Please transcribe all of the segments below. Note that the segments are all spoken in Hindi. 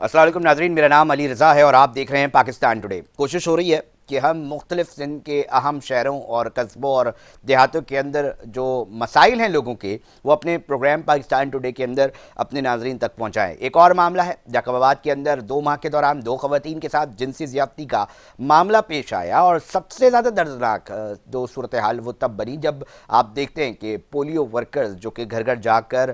अस्सलाम वालेकुम नाज़रीन, मेरा नाम अली रज़ा है और आप देख रहे हैं पाकिस्तान टुडे। कोशिश हो रही है कि हम मुख्तलिफ सिंध के अहम शहरों और कस्बों और देहातों के अंदर जो मसाइल हैं लोगों के, वो अपने प्रोग्राम पाकिस्तान टुडे के अंदर अपने नाजरीन तक पहुँचाएँ। एक और मामला है, जाकबाबाद के अंदर 2 माह के दौरान 2 ख़वातीन के साथ जिनसी ज़्यादती का मामला पेश आया और सबसे ज़्यादा दर्दनाक जो सूरत हाल वो तब बनी जब आप देखते हैं कि पोलियो वर्कर्स जो कि घर घर जाकर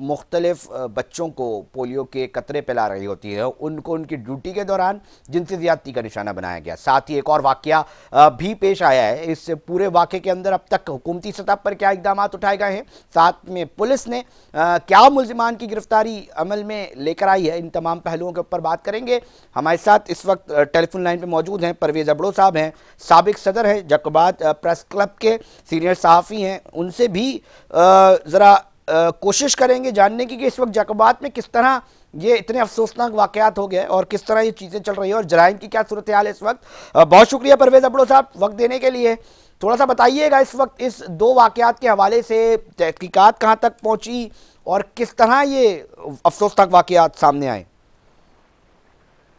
मुख्तलिफ बच्चों को पोलियो के कतरे पिला रही होती है, उनको उनकी ड्यूटी के दौरान जिनसी ज़्यादती का निशाना बनाया गया। साथ ही एक और वाकया भी पेश आया है। इस पूरे वाक़े के अंदर अब तक हुकूमती सतह पर क्या इक़दाम उठाए गए हैं, साथ में पुलिस ने क्या मुल्ज़िमान की गिरफ्तारी अमल में लेकर आई है, इन तमाम पहलुओं के ऊपर बात करेंगे। हमारे साथ इस वक्त टेलीफोन लाइन पर मौजूद हैं परवेज़ अबड़ो साहब, हैं साबिक सदर हैं जाकबाबाद प्रेस क्लब के, सीनियर सहाफ़ी हैं। उनसे भी ज़रा कोशिश करेंगे जानने की कि इस वक्त जाकबाबाद में किस तरह ये इतने अफसोसनाक वाकयात हो गए और किस तरह ये चीज़ें चल रही है और जराइम की क्या सूरत हाल है इस वक्त। बहुत शुक्रिया परवेज़ अबड़ो साहब वक्त देने के लिए। थोड़ा सा बताइएगा इस वक्त इस 2 वाकयात के हवाले से तहकीकात कहाँ तक पहुँची और किस तरह ये अफसोसनाक वाकयात सामने आए।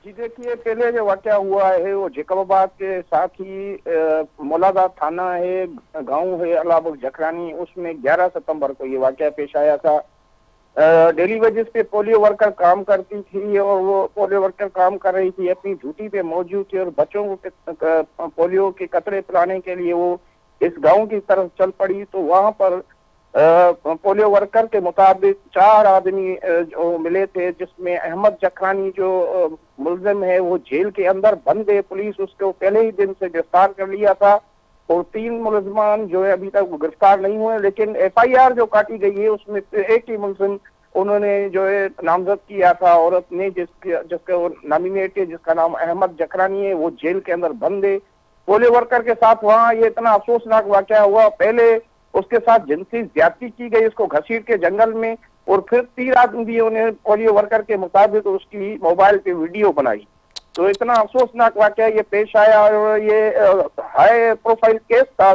जी देखिए, पहले जो वाक़या हुआ है वो जैकबाबाद के साथ ही मौलादा थाना है, गांव है अलाबुल जखरानी, उसमें 11 सितंबर को ये वाक़या पेश आया था। डेली वेजेस पे पोलियो वर्कर काम करती थी और वो पोलियो वर्कर काम कर रही थी, अपनी ड्यूटी पे मौजूद थी और बच्चों को पोलियो के कतरे पिलाने के लिए वो इस गांव की तरफ चल पड़ी। तो वहां पर पोलियो वर्कर के मुताबिक 4 आदमी जो मिले थे, जिसमें अहमद जखरानी जो मुल्जिम है वो जेल के अंदर बंद है। पुलिस उसको पहले ही दिन से गिरफ्तार कर लिया था और 3 मुलजमान जो है अभी तक वो गिरफ्तार नहीं हुए, लेकिन FIR जो काटी गई है उसमें एक ही मुलजिम उन्होंने जो है नामजद किया था। औरत ने जिसका नॉमिनेट है, जिसका नाम अहमद जखरानी है, वो जेल के अंदर बंद है। पोलियो वर्कर के साथ वहाँ ये इतना अफसोसनाक वाकया हुआ, पहले उसके साथ जिनसी ज्यादती की गई उसको घसीट के जंगल में, और फिर 3 आदमियों ने पोलियो वर्कर के मुताबिक उसकी मोबाइल पे वीडियो बनाई। तो इतना अफसोसनाक वाकया ये पेश आया और ये हाई प्रोफाइल केस था।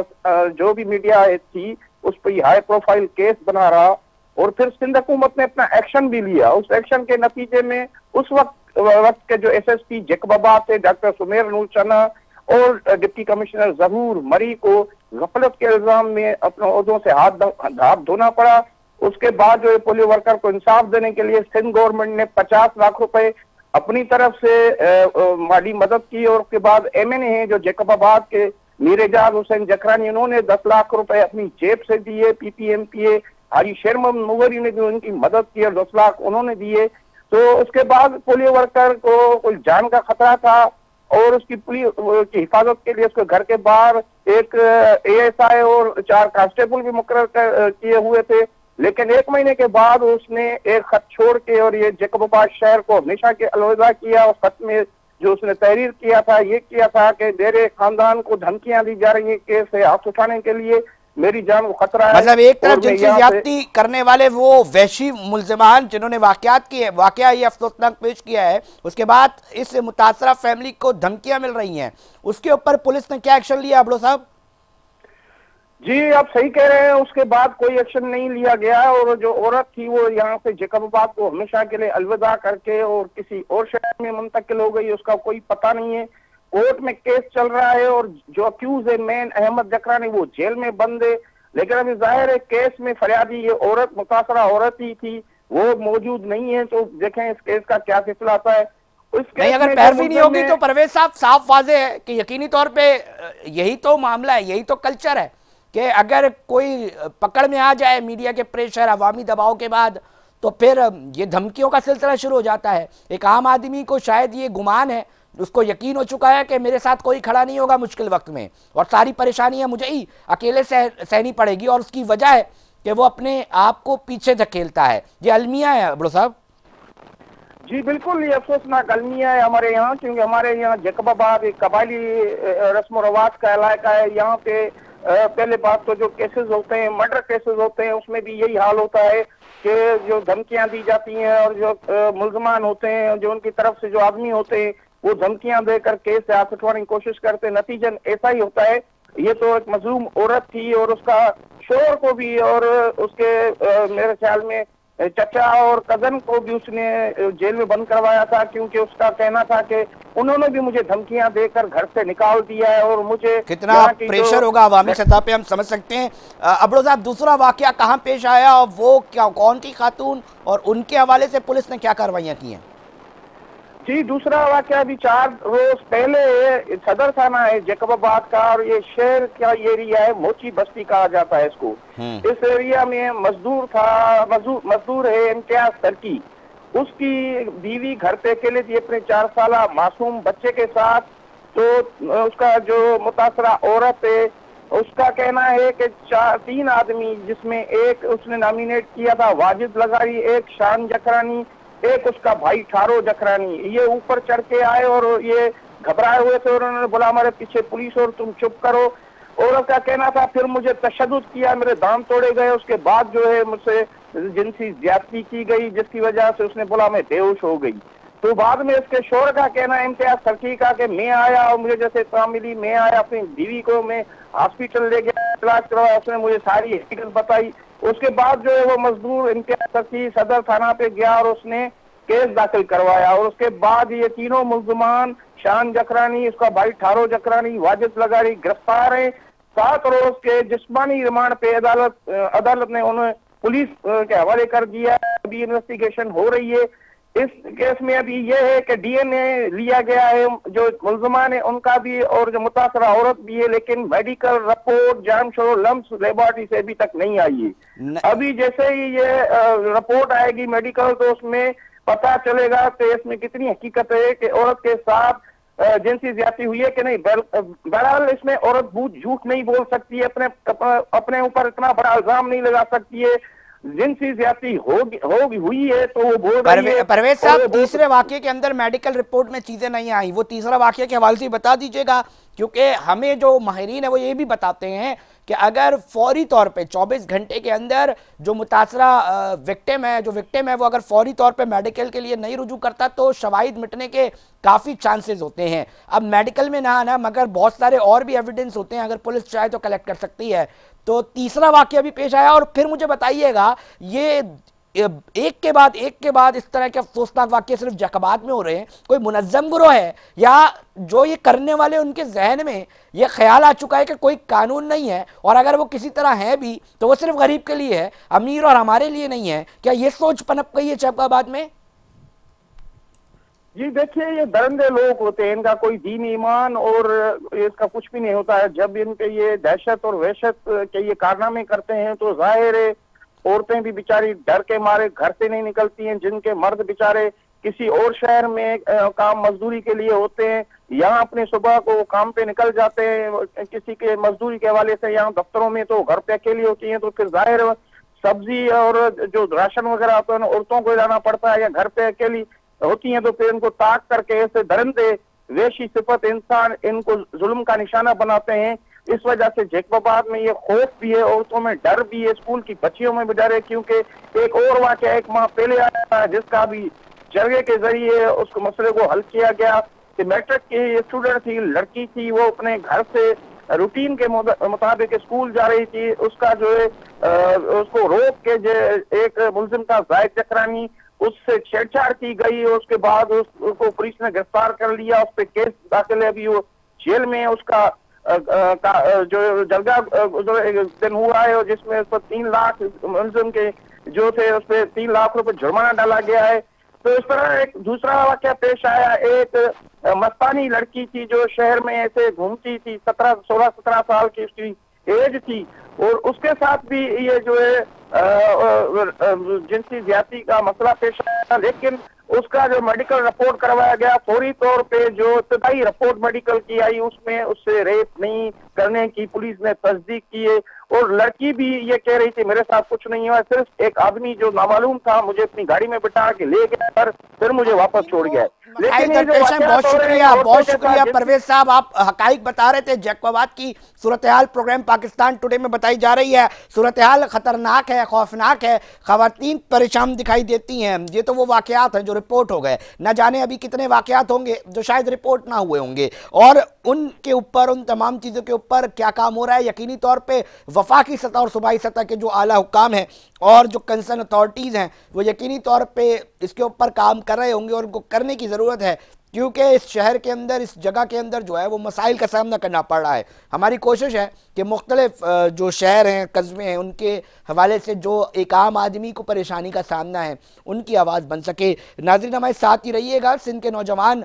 जो भी मीडिया थी उस पर हाई प्रोफाइल केस बना रहा और फिर सिंध हुकूमत ने अपना एक्शन भी लिया। उस एक्शन के नतीजे में उस वक्त के जो SSP जैकबाबाद थे डॉक्टर सुमेर नूर चना और डिप्टी कमिश्नर जहूर मरी को गफलत के इल्जाम में अपने ओहदों से हाथ धोना पड़ा। उसके बाद जो पोलियो वर्कर को इंसाफ देने के लिए सिंध गवर्नमेंट ने 50 लाख रुपए अपनी तरफ से माली मदद की और उसके बाद MNA है जो जैकबाबाद के मीर एजाज हुसैन जखरानी, उन्होंने 10 लाख रुपए अपनी जेब से दिए। PPMPA हाजी शेरमन मुगरी ने भी उनकी मदद की और 10 लाख उन्होंने दिए। तो उसके बाद पोलियो वर्कर को कोई जान का खतरा था और उसकी पुलिस की हिफाजत के लिए उसके घर के बाहर एक ASI और 4 कांस्टेबल भी मुकर्रर किए हुए थे। लेकिन 1 महीने के बाद उसने एक खत छोड़ के और ये जैकबाबाद शहर को हमेशा के अलविदा किया। और खत में जो उसने तहरीर किया था ये किया था कि मेरे खानदान को धमकियां दी जा रही है केस से हाथ उठाने के लिए, मेरी जान को खतरा है। मतलब एक तरफ जिनसी ज्यादती करने वाले वो वहशी मुल्जिमान जिन्होंने वाकया ये अफसोसनाक पेश किया है, उसके बाद इस मुतासरा फैमिली को धमकियां मिल रही हैं, उसके ऊपर पुलिस ने क्या एक्शन लिया अबड़ो साहब? जी आप सही कह रहे हैं, उसके बाद कोई एक्शन नहीं लिया गया और जो औरत थी वो यहाँ से जैकबाबाद को हमेशा के लिए अलविदा करके और किसी और शहर में मुंतकिल हो गई, उसका कोई पता नहीं है। कोर्ट में केस चल रहा है और जो अक्यूज है मेन अहमद जखरानी वो जेल में बंद है। लेकिन अभी जाहिर है केस में फरियादी ये औरत मुतासरा औरत ही थी, वो मौजूद नहीं है। तो देखें इस केस का क्या फैसला आता है। नहीं, अगर पैरवी नहीं होगी तो परवेज साहब साफ वाजे है कि यकीनी तौर पे यही तो मामला है, यही तो कल्चर है कि अगर कोई पकड़ में आ जाए मीडिया के प्रेशर अवामी दबाव के बाद तो फिर ये धमकियों का सिलसिला शुरू हो जाता है। एक आम आदमी को शायद ये गुमान है, उसको यकीन हो चुका है कि मेरे साथ कोई खड़ा नहीं होगा मुश्किल वक्त में और सारी परेशानियां मुझे ही अकेले सहनी पड़ेगी, और उसकी वजह है कि वो अपने आप को पीछे धकेलता है। ये अलमिया है अबड़ो साहब। जी बिल्कुल, ये अफसोसनाक अलमिया है हमारे यहाँ, क्योंकि हमारे यहाँ जैकबाबाद एक कबायली रस्म व रवाज का इलाका है। यहाँ पे पहले बात तो जो केसेस होते हैं, मर्डर केसेस होते हैं, उसमें भी यही हाल होता है कि जो धमकियां दी जाती हैं और जो मुल्जमान होते हैं, जो उनकी तरफ से जो आदमी होते हैं, वो धमकियां देकर केस से हाथ उठवाने की कोशिश करते हैं। नतीजन ऐसा ही होता है। ये तो एक मजलूम औरत थी और उसका शोहर को भी और उसके मेरे ख्याल में चचा और कजन को भी उसने जेल में बंद करवाया था, क्योंकि उसका कहना था कि उन्होंने भी मुझे धमकियां देकर घर से निकाल दिया है और मुझे कितना प्रेशर होगा अवामी सतह पे हम समझ सकते हैं। अबरोज साहब, दूसरा वाकया कहाँ पेश आया और वो क्या, कौन थी खातून और उनके हवाले से पुलिस ने क्या कार्रवाइयां की हैं? जी, दूसरा वाकया भी 4 रोज पहले सदर थाना है जैकबाबाद का, और ये शहर का एरिया है, मोची बस्ती कहा जाता है इसको। इस एरिया में मजदूर है इम्तियाज सर्की। उसकी बीवी घर पे अकेले थी अपने 4 साल मासूम बच्चे के साथ। तो उसका जो मुतासरा औरत है, उसका कहना है कि 3 आदमी, जिसमें एक उसने नॉमिनेट किया था वाजिद लगारी, एक शान जखरानी, एक उसका भाई ठारो जखरानी, ये ऊपर चढ़ के आए और ये घबराए हुए थे और उन्होंने बोला हमारे पीछे पुलिस और तुम चुप करो। औरत का कहना था फिर मुझे तशद्दुद किया, मेरे दांत तोड़े गए, उसके बाद जो है मुझसे जिनसी ज्यादती की गई, जिसकी वजह से उसने बोला मैं बेहोश हो गई। तो बाद में उसके शोहर का कहना है इम्तियाज सर्की का कि मैं आया और मुझे जैसे इत्तला मिली, मैं आया अपनी बीवी को मैं हॉस्पिटल ले गया, इलाज करवाया, उसने मुझे सारी हकीकत बताई। उसके बाद जो है वो मजदूर इम्तियाज सर्की सदर थाना पे गया और उसने केस दाखिल करवाया, और उसके बाद ये तीनों मुल्जिमान शान जखरानी, उसका भाई ठारो जखरानी, वाजिद लगारी गिरफ्तार है। 7 रोज के जिस्मानी रिमांड पे अदालत ने उन्हें पुलिस के हवाले कर दिया। अभी इन्वेस्टिगेशन हो रही है इस केस में। अभी यह है कि डीएनए लिया गया है, जो मुल्जिमान है उनका भी और जो मुतासरा औरत भी है, लेकिन मेडिकल रिपोर्ट जाम शोर लम्स लेबोरेटरी से अभी तक नहीं आई है। अभी जैसे ही ये रिपोर्ट आएगी मेडिकल, तो उसमें पता चलेगा कि इसमें कितनी हकीकत है कि औरत के साथ जिनसी ज्यादती हुई है कि नहीं। बहरहाल इसमें औरत झूठ नहीं बोल सकती है, अपने ऊपर इतना बड़ा इल्जाम नहीं लगा सकती है। जिनसी ज्यादती होगी हुई है तो वो बोल रही है। परवेज साहब, तीसरे वाकये के अंदर मेडिकल रिपोर्ट में चीजें नहीं आई, वो तीसरा वाकया के हवाले से बता दीजिएगा, क्योंकि हमें जो माहिरीन है वो ये भी बताते हैं कि अगर फौरी तौर पे 24 घंटे के अंदर जो मुतासरा विक्टिम है वो अगर फौरी तौर पे मेडिकल के लिए नहीं रुजू करता तो शवाहिद मिटने के काफ़ी चांसेस होते हैं। अब मेडिकल में ना आना, मगर बहुत सारे और भी एविडेंस होते हैं, अगर पुलिस चाहे तो कलेक्ट कर सकती है। तो तीसरा वाकया भी पेश आया, और फिर मुझे बताइएगा, ये एक के बाद इस तरह के अफसोसनाक वाकये सिर्फ जैकबाद में हो रहे हैं? कोई मुनज्जम गिरोह है या जो ये करने वाले उनके जहन में ये ख्याल आ चुका है कि कोई कानून नहीं है, और अगर वो किसी तरह है भी तो वो सिर्फ गरीब के लिए है, अमीर और हमारे लिए नहीं है? क्या ये सोच पनप गई है जैकबाद में? जी देखिए, ये दरिंदे लोग होते हैं, इनका कोई दीन ईमान और इसका कुछ भी नहीं होता है। जब इनके ये दहशत और वहशत के ये कारनामे करते हैं तो जाहिर है औरतें भी बेचारी डर के मारे घर से नहीं निकलती हैं। जिनके मर्द बेचारे किसी और शहर में काम मजदूरी के लिए होते हैं, यहाँ अपने सुबह को काम पे निकल जाते हैं किसी के मजदूरी के हवाले से यहाँ दफ्तरों में, तो घर पे अकेली होती हैं, तो फिर जाहिर सब्जी और जो राशन वगैरह होता है औरतों को जाना पड़ता है, या घर पे अकेली होती हैं तो फिर इनको ताक करके ऐसे दरिंदे वेशी सिफत इंसान इनको जुल्म का निशाना बनाते हैं। इस वजह से जैकबाबाद में ये खौफ भी है, औरतों में डर भी है, स्कूल की बच्चियों में भी डर है, क्योंकि एक और वाकया 1 माह पहले आया था जिसका भी जरगे के जरिए उस मसले को हल किया गया कि मैट्रिक की स्टूडेंट थी, लड़की थी, वो अपने घर से रूटीन के मुताबिक स्कूल जा रही थी। उसका जो है उसको रोक के जो एक मुलजिम था जाहिद जकरानी, उससे छेड़छाड़ की गई। उसके बाद उसको पुलिस ने गिरफ्तार कर लिया, उस पर केस दाखिल है, अभी वो जेल में है। उसका जो जलगा दिन हुआ है और जिसमें उस पर 3 लाख मुलजिम के जो थे उस पर 3 लाख रुपए जुर्माना डाला गया है। तो इस तरह एक दूसरा वाकया पेश आया, एक मस्तानी लड़की थी जो शहर में ऐसे घूमती थी, 16-17 साल की उसकी एज थी, और उसके साथ भी ये जो है जिनसी ज्यादती का मसला पेश आया। लेकिन उसका जो मेडिकल रिपोर्ट करवाया गया, फौरी तौर पे जो इब्तदाई रिपोर्ट मेडिकल की आई उसमें उससे रेप नहीं करने की पुलिस ने तस्दीक की है, और लड़की भी ये कह रही थी मेरे साथ कुछ नहीं हुआ, सिर्फ एक आदमी जो नामालूम था मुझे अपनी गाड़ी में बिठा के ले गया और फिर मुझे वापस छोड़ गया। लेकिन ये जो दरपेश हैं, बहुत वाकयात हो रहे हैं शुक्रिया, औरतों बहुत के शुक्रिया साथ, परवेज साहब। आप हकाइक बता रहे थे। जैकबाबाद की सूरत हाल प्रोग्राम पाकिस्तान टुडे में बताई जा रही है। सूरत हाल खतरनाक है, खौफनाक है, खवातीन परेशान दिखाई देती हैं। ये तो वो वाकयात हैं जो रिपोर्ट हो गए, न जाने अभी कितने वाकयात होंगे जो शायद रिपोर्ट ना हुए होंगे, और उनके ऊपर, उन तमाम चीज़ों के ऊपर क्या काम हो रहा है। यकीनी तौर पर वफाकी सतह और सूबाई सतह के जो आला हुक्काम हैं और जो कंसर्न अथॉरिटीज़ हैं वो यकीनी तौर पर इसके ऊपर काम कर रहे होंगे, और उनको करने की ज़रूरत है, क्योंकि इस शहर के अंदर, इस जगह के अंदर जो है वो मसाइल का सामना करना पड़ रहा है। हमारी कोशिश है कि मुख्तलिफ जो शहर हैं, कस्बे हैं, उनके हवाले से जो एक आम आदमी को परेशानी का सामना है उनकी आवाज़ बन सके। नाज़रीन, हमारे साथ ही रहिएगा। सिंध के नौजवान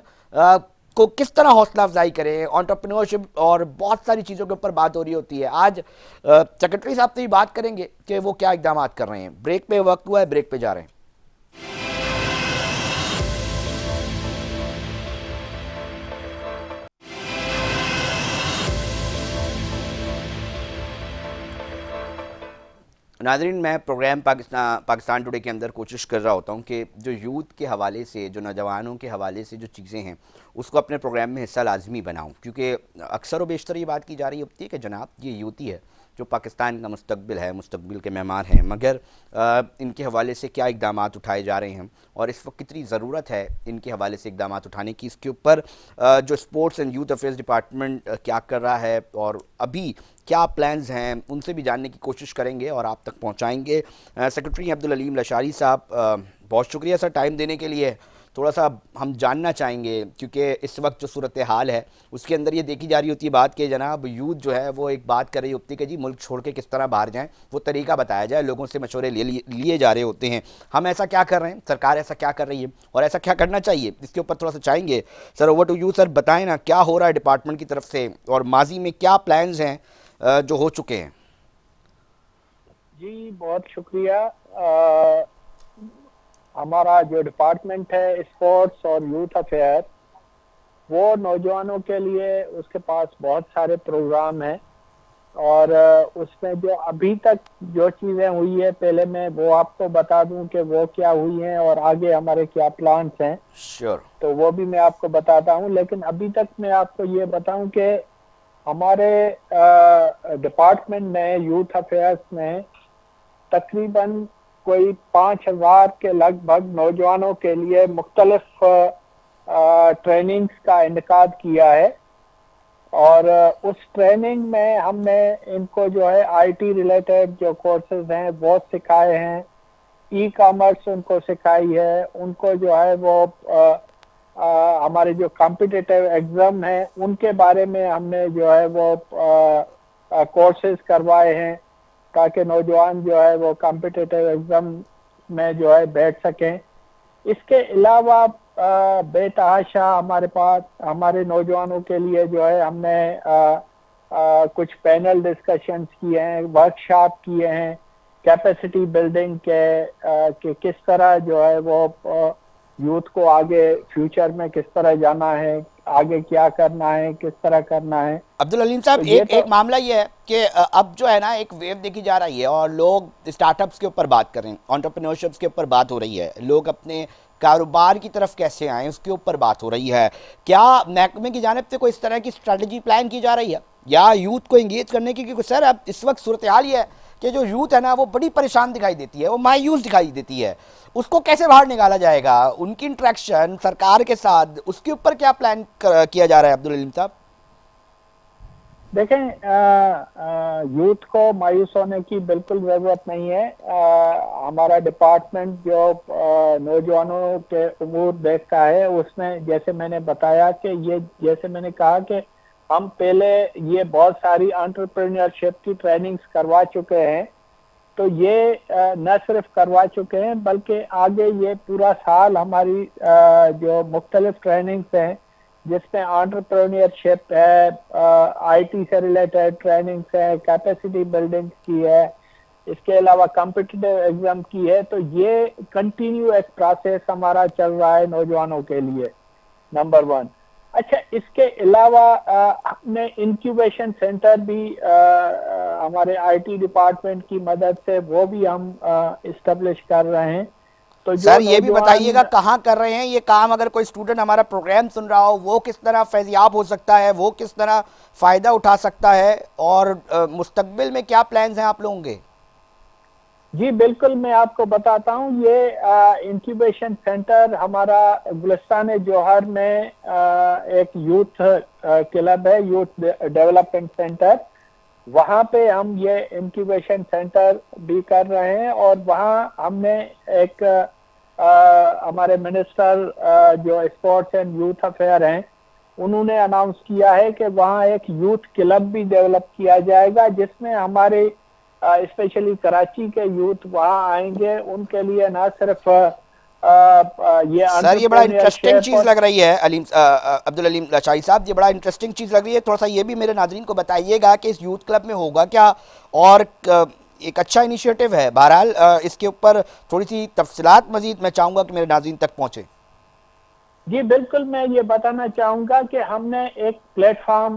को किस तरह हौसला अफजाई करें, एंटरप्रेन्योरशिप और बहुत सारी चीज़ों के ऊपर बात हो रही होती है। आज सेक्रेटरी साहब से ही बात करेंगे कि वो क्या इकदाम कर रहे हैं। ब्रेक पे वक्त हुआ है, ब्रेक पे जा रहे हैं। नाज़रीन, मैं प्रोग्राम पाकिस्तान टुडे के अंदर कोशिश कर रहा होता हूँ कि जो यूथ के हवाले से, जो नौजवानों के हवाले से जो चीज़ें हैं उसको अपने प्रोग्राम में हिस्सा लाजमी बनाऊँ, क्योंकि अक्सर व बेशतर ये बात की जा रही होती है कि जनाब ये यूथ ही है जो पाकिस्तान का मुस्तकबिल है, मुस्तकबिल के मेहमान हैं, मगर इनके हवाले से क्या इकदाम उठाए जा रहे हैं और इस वक्त कितनी ज़रूरत है इनके हवाले से इकदाम उठाने की, इसके ऊपर जो sports and youth affairs department क्या कर रहा है और अभी क्या प्लान्स हैं, उनसे भी जानने की कोशिश करेंगे और आप तक पहुंचाएंगे। सेक्रेटरी अब्दुल अलीम लशारी साहब, बहुत शुक्रिया सर टाइम देने के लिए। थोड़ा सा हम जानना चाहेंगे, क्योंकि इस वक्त जो सूरत हाल है उसके अंदर ये देखी जा रही होती है बात कि जनाब यूथ जो है वो एक बात कर रही होती है कि जी मुल्क छोड़ के किस तरह बाहर जाएं, वो तरीका बताया जाए, लोगों से मशवरे लिए जा रहे होते हैं। हम ऐसा क्या कर रहे हैं, सरकार ऐसा क्या कर रही है और ऐसा क्या करना चाहिए, इसके ऊपर थोड़ा सा चाहेंगे। Sir, over to you sir, बताएं ना क्या हो रहा है डिपार्टमेंट की तरफ से और माजी में क्या प्लान्स हैं जो हो चुके हैं। जी बहुत शुक्रिया। हमारा जो डिपार्टमेंट है स्पोर्ट्स और यूथ अफेयर, वो नौजवानों के लिए उसके पास बहुत सारे प्रोग्राम हैं, और उसमें जो अभी तक जो चीज़ें हुई है पहले मैं वो आपको बता दूं कि वो क्या हुई हैं और आगे हमारे क्या प्लान्स हैं। श्योर। तो वो भी मैं आपको बताता हूं, लेकिन अभी तक मैं आपको ये बताऊं कि हमारे डिपार्टमेंट में, यूथ अफेयर्स में तकरीबन कोई 5,000 के लगभग नौजवानों के लिए मुख्तलिफ ट्रेनिंग्स का इनेकाद किया है, और उस ट्रेनिंग में हमने इनको जो है आईटी रिलेटेड जो कोर्सेज हैं वो सिखाए हैं, ई कॉमर्स उनको सिखाई है, उनको जो है वो हमारे जो कॉम्पिटिटिव एग्जाम हैं उनके बारे में हमने जो है वो कोर्सेज करवाए हैं, ताकि नौजवान जो है वो कॉम्पिटिटिव एग्जाम में जो है बैठ सकें। इसके अलावा बेतहाशा हमारे पास हमारे नौजवानों के लिए जो है हमने कुछ पैनल डिस्कशंस किए हैं, वर्कशॉप किए हैं, कैपेसिटी बिल्डिंग के किस तरह जो है वो यूथ को आगे फ्यूचर में किस तरह जाना है, आगे क्या करना है, किस तरह करना है। अब्दुल अलीम साहब, तो एक मामला ये है कि अब जो है ना एक वेव देखी जा रही है और लोग स्टार्टअप्स के ऊपर बात कर रहे हैं, एंटरप्रेन्योरशिप के ऊपर बात हो रही है, लोग अपने कारोबार की तरफ कैसे आए उसके ऊपर बात हो रही है। क्या महकमे की जानिब से कोई इस तरह की स्ट्रेटजी प्लान की जा रही है या यूथ को इंगेज करने की? क्योंकि सर अब इस वक्त सूरत हाल ये है कि जो यूथ है ना वो बड़ी परेशान दिखाई देती है, वो मायूस दिखाई देती है, उसको कैसे बाहर निकाला जाएगा, उनकी इंट्रैक्शन सरकार के साथ, उसके ऊपर क्या प्लान किया जा रहा है अब्दुल अलीम साहब? देखें, यूथ को मायूस होने की बिल्कुल ज़रूरत नहीं है। हमारा डिपार्टमेंट जो नौजवानों के उमूर देखता है उसमें, जैसे मैंने बताया कि ये, जैसे मैंने कहा कि हम पहले ये बहुत सारी एंटरप्रेन्योरशिप की ट्रेनिंग्स करवा चुके हैं, तो ये न सिर्फ करवा चुके हैं बल्कि आगे ये पूरा साल हमारी जो मुख्तलिफ ट्रेनिंग्स हैं जिसमें एंटरप्रेन्योरशिप है, आईटी से रिलेटेड ट्रेनिंग्स है, कैपेसिटी बिल्डिंग की है, इसके अलावा कॉम्पिटिटिव एग्जाम की है, तो ये कंटिन्यू एक प्रोसेस हमारा चल रहा है नौजवानों के लिए, नंबर 1। अच्छा, इसके अलावा हमने इंक्यूबेशन सेंटर भी हमारे आईटी डिपार्टमेंट की मदद से वो भी हम इस्टेब्लिश कर रहे हैं, तो सर ये भी बताइएगा कहाँ कर रहे हैं ये काम, अगर कोई स्टूडेंट हमारा प्रोग्राम सुन रहा हो वो किस तरह फैज़याब हो सकता है, वो किस तरह फ़ायदा उठा सकता है, और मुस्तकबिल में क्या प्लान्स हैं आप लोगों के? जी बिल्कुल, मैं आपको बताता हूँ। ये इंक्यूबेशन सेंटर हमारा गुलिस्तान जौहर में एक यूथ क्लब है, यूथ डेवलपमेंट सेंटर। वहाँ पे हम ये इंक्यूबेशन सेंटर भी कर रहे हैं, और वहाँ हमने एक हमारे मिनिस्टर जो स्पोर्ट्स एंड यूथ अफेयर हैं, उन्होंने अनाउंस किया है कि वहाँ एक यूथ क्लब भी डेवलप किया जाएगा, जिसमें हमारे स्पेशली कराची के यूथ वहाँ आएंगे। उनके लिए ना सिर्फ ये सर ये बड़ा इंटरेस्टिंग चीज़ लग रही है अब्दुल अलीम शाही साहब, ये बड़ा इंटरेस्टिंग चीज़ लग रही है। थोड़ा सा ये भी मेरे नाजरीन को बताइएगा कि इस यूथ क्लब में होगा क्या, और एक अच्छा इनिशिएटिव है। बहरहाल इसके ऊपर थोड़ी सी तफसीलात मजीद मैं चाहूँगा कि मेरे नाजरीन तक पहुँचे। जी बिल्कुल, मैं ये बताना चाहूँगा कि हमने एक प्लेटफॉर्म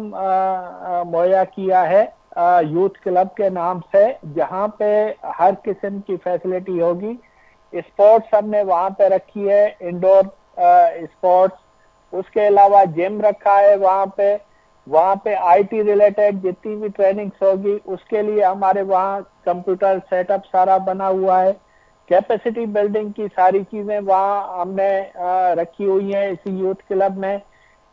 मुहैया किया है यूथ क्लब के नाम से, जहाँ पे हर किस्म की फैसिलिटी होगी। स्पोर्ट्स हमने वहाँ पे रखी है, इंडोर स्पोर्ट्स। उसके अलावा जिम रखा है वहाँ पे आईटी रिलेटेड जितनी भी ट्रेनिंग्स होगी उसके लिए हमारे वहाँ कंप्यूटर सेटअप सारा बना हुआ है। कैपेसिटी बिल्डिंग की सारी चीजें वहाँ हमने रखी हुई हैं इसी यूथ क्लब में।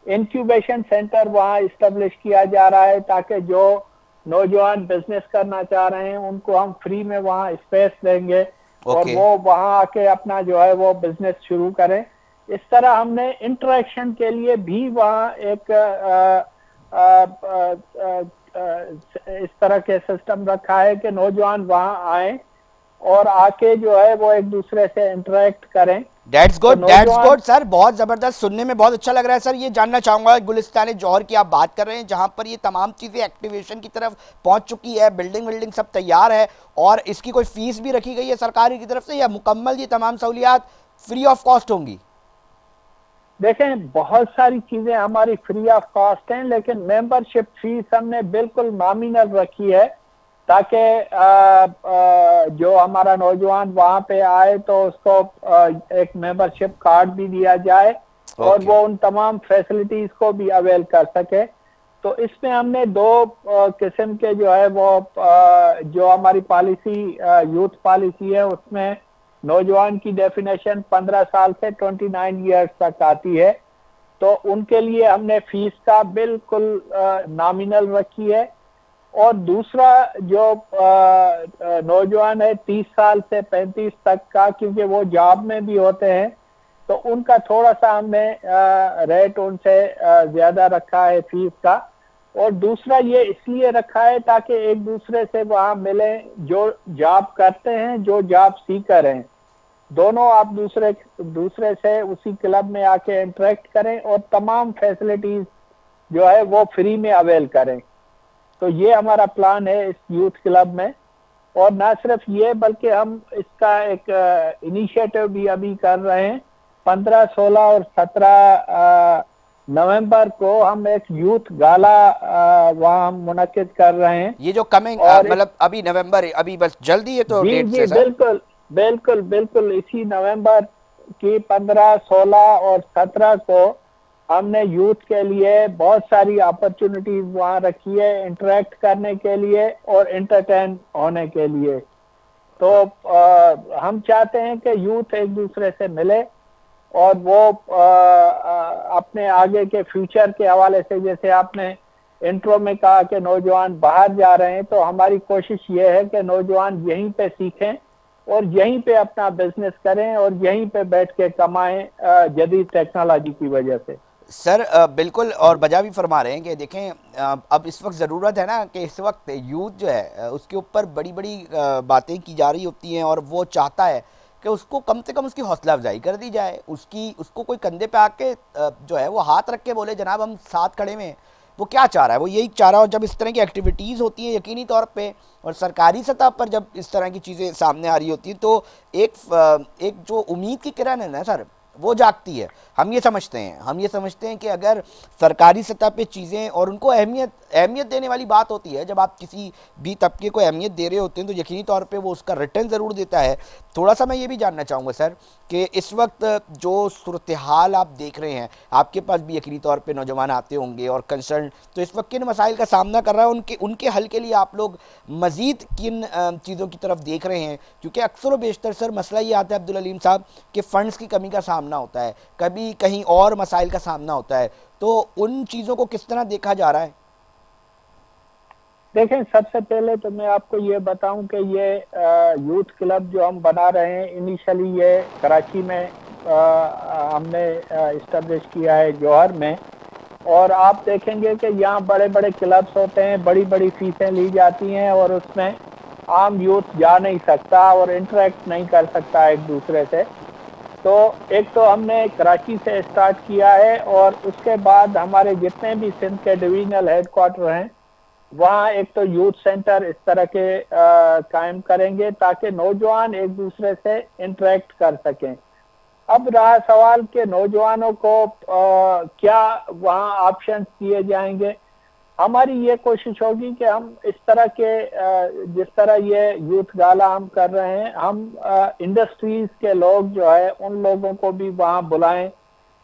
इंक्यूबेशन सेंटर वहाँ इस्टेब्लिश किया जा रहा है, ताकि जो नौजवान बिजनेस करना चाह रहे हैं उनको हम फ्री में वहाँ स्पेस देंगे, और वो वहाँ आके अपना जो है वो बिजनेस शुरू करें। इस तरह हमने इंटरेक्शन के लिए भी वहाँ एक इस तरह के सिस्टम रखा है कि नौजवान वहाँ आए और आके जो है वो एक दूसरे से इंटरेक्ट करें। That's good, that's good sir, बहुत ज़बरदस्त, सुनने में बहुत अच्छा लग रहा है सर। ये जानना चाहूँगा, गुलिस्तान जौहर की आप बात कर रहे हैं जहाँ पर ये तमाम चीज़ें एक्टिवेशन की तरफ पहुँच चुकी है, बिल्डिंग सब तैयार है, और इसकी कोई फीस भी रखी गई है सरकार की तरफ से, या मुकम्मल ये तमाम सहूलियात फ्री ऑफ कॉस्ट होंगी? देखें, बहुत सारी चीज़ें हमारी फ्री ऑफ कॉस्ट हैं, लेकिन मेंबरशिप फीस हमने बिल्कुल नॉमिनल रखी है, ताकि जो हमारा नौजवान वहां पे आए तो उसको एक मेंबरशिप कार्ड भी दिया जाए, और वो उन तमाम फैसिलिटीज को भी अवेल कर सके। तो इसमें हमने दो किस्म के जो है वो जो हमारी पॉलिसी यूथ पॉलिसी है उसमें नौजवान की डेफिनेशन 15 साल से 29 ईयर्स तक आती है, तो उनके लिए हमने फीस का बिल्कुल नॉमिनल रखी है। और दूसरा जो नौजवान है 30 साल से 35 तक का, क्योंकि वो जॉब में भी होते हैं, तो उनका थोड़ा सा हमने रेट उनसे ज्यादा रखा है फीस का। और दूसरा ये इसलिए रखा है ताकि एक दूसरे से वहाँ मिले, जो जॉब करते हैं, जो जॉब सीकर हैं, दोनों आप दूसरे से उसी क्लब में आके इंटरेक्ट करें और तमाम फैसिलिटीज जो है वो फ्री में अवेल करें। तो ये हमारा प्लान है इस यूथ क्लब में। और ना सिर्फ ये, बल्कि हम इसका एक इनिशिएटिव भी अभी कर रहे हैं। 15, 16 और 17 नवंबर को हम एक यूथ गाला वहाँ हम मुनक्किद कर रहे हैं। ये जो कमिंग मतलब अभी नवंबर, अभी बस जल्दी है तो डेट जी बिल्कुल बिल्कुल बिल्कुल, इसी नवंबर की 15, 16 और 17 को हमने यूथ के लिए बहुत सारी अपॉर्चुनिटीज वहाँ रखी है, इंटरेक्ट करने के लिए और एंटरटेन होने के लिए। तो हम चाहते हैं कि यूथ एक दूसरे से मिले, और वो अपने आगे के फ्यूचर के हवाले से, जैसे आपने इंट्रो में कहा कि नौजवान बाहर जा रहे हैं, तो हमारी कोशिश ये है कि नौजवान यहीं पे सीखें और यहीं पे अपना बिजनेस करें और यहीं पे बैठ के कमाएं जदीद टेक्नोलॉजी की वजह से। सर बिल्कुल, और बजा भी फरमा रहे हैं कि देखें अब इस वक्त ज़रूरत है ना कि इस वक्त यूथ जो है उसके ऊपर बड़ी बड़ी बातें की जा रही होती हैं, और वो चाहता है कि उसको कम से कम उसकी हौसला अफजाई कर दी जाए, उसको कोई कंधे पे आके जो है वो हाथ रख के बोले जनाब हम साथ खड़े में। वो क्या चाह रहा है, वो यही चाह रहा है। और जब इस तरह की एक्टिविटीज़ होती हैं यकीनी तौर पे, और सरकारी सतह पर जब इस तरह की चीज़ें सामने आ रही होती हैं, तो एक जो उम्मीद की किरण है ना सर, वो जागती है। हम ये समझते हैं कि अगर सरकारी सतह पे चीज़ें और उनको अहमियत देने वाली बात होती है, जब आप किसी भी तबके को अहमियत दे रहे होते हैं तो यकीनी तौर पे वो उसका रिटर्न ज़रूर देता है। थोड़ा सा मैं ये भी जानना चाहूँगा सर कि इस वक्त जो सूरत हाल आप देख रहे हैं, आपके पास भी यकीनी तौर पे नौजवान आते होंगे और कंसर्न, तो इस वक्त किन मसाइल का सामना कर रहा है, उनके उनके हल के लिए आप लोग मज़ीद किन चीज़ों की तरफ देख रहे हैं? क्योंकि अक्सर व बेशतर सर मसला ये आता है अब्दुल अलीम साहब कि फ़ंड्स की कमी का सामना होता है, कभी कहीं और मसाइल का सामना होता है, तो उन चीज़ों को किस तरह देखा जा रहा है? देखें, सबसे पहले तो मैं आपको ये बताऊं कि ये यूथ क्लब जो हम बना रहे हैं, इनिशियली ये कराची में हमने इस्टेब्लिश किया है, जौहर में। और आप देखेंगे कि यहाँ बड़े बड़े क्लब्स होते हैं, बड़ी बड़ी फीसें ली जाती हैं और उसमें आम यूथ जा नहीं सकता और इंटरेक्ट नहीं कर सकता एक दूसरे से। तो एक तो हमने कराची से स्टार्ट किया है और उसके बाद हमारे जितने भी सिंध के डिवीजनल हेडक्वार्टर हैं वहाँ एक तो यूथ सेंटर इस तरह के कायम करेंगे ताकि नौजवान एक दूसरे से इंटरेक्ट कर सकें। अब रहा सवाल कि नौजवानों को क्या वहाँ ऑप्शंस दिए जाएंगे। हमारी ये कोशिश होगी कि हम इस तरह के जिस तरह ये यूथ गाला हम कर रहे हैं, हम इंडस्ट्रीज के लोग जो है उन लोगों को भी वहाँ बुलाएं